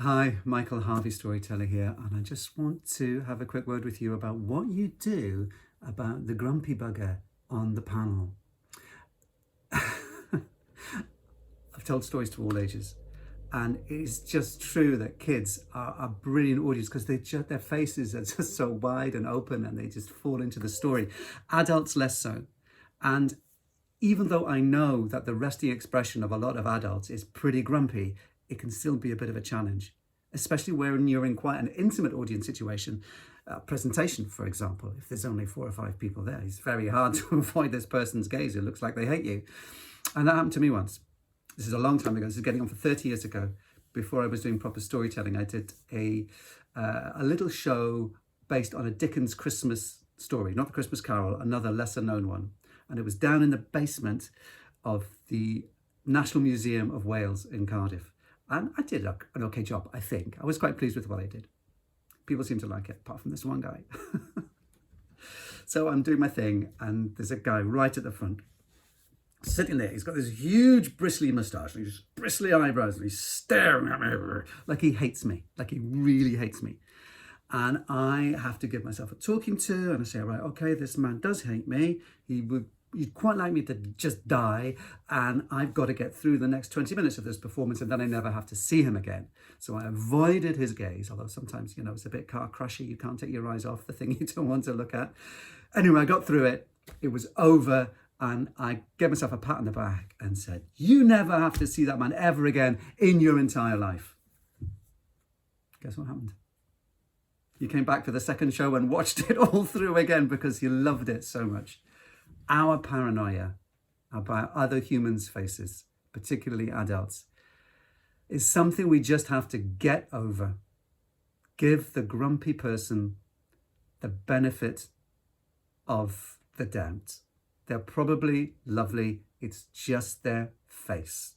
Hi, Michael Harvey, storyteller here, and I just want to have a quick word with you about what you do about the grumpy bugger on the panel. I've told stories to all ages, and it's just true that kids are a brilliant audience because their faces are just so wide and open and they just fall into the story. Adults less so. And even though I know that the resting expression of a lot of adults is pretty grumpy, it can still be a bit of a challenge, especially when you're in quite an intimate audience situation. Presentation, for example, if there's only 4 or 5 people there, it's very hard to avoid this person's gaze. It looks like they hate you. And that happened to me once. This is a long time ago. This is getting on for 30 years ago. Before I was doing proper storytelling, I did a little show based on a Dickens Christmas story, not the Christmas Carol, another lesser known one. And it was down in the basement of the National Museum of Wales in Cardiff. And I did an okay job, I think. I was quite pleased with what I did. People seemed to like it, apart from this one guy. So I'm doing my thing, and there's a guy right at the front, sitting there. He's got this huge bristly moustache, and he's bristly eyebrows, and he's staring at me like he hates me, like he really hates me. And I have to give myself a talking to, and I say, right, okay, this man does hate me. He'd quite like me to just die, and I've got to get through the next 20 minutes of this performance, and then I never have to see him again. So I avoided his gaze, although sometimes, it's a bit car crushy. You can't take your eyes off the thing you don't want to look at. Anyway, I got through it. It was over, and I gave myself a pat on the back and said, you never have to see that man ever again in your entire life. Guess what happened? You came back for the second show and watched it all through again because you loved it so much. Our paranoia about other humans' faces, particularly adults, is something we just have to get over. Give the grumpy person the benefit of the doubt. They're probably lovely. It's just their face.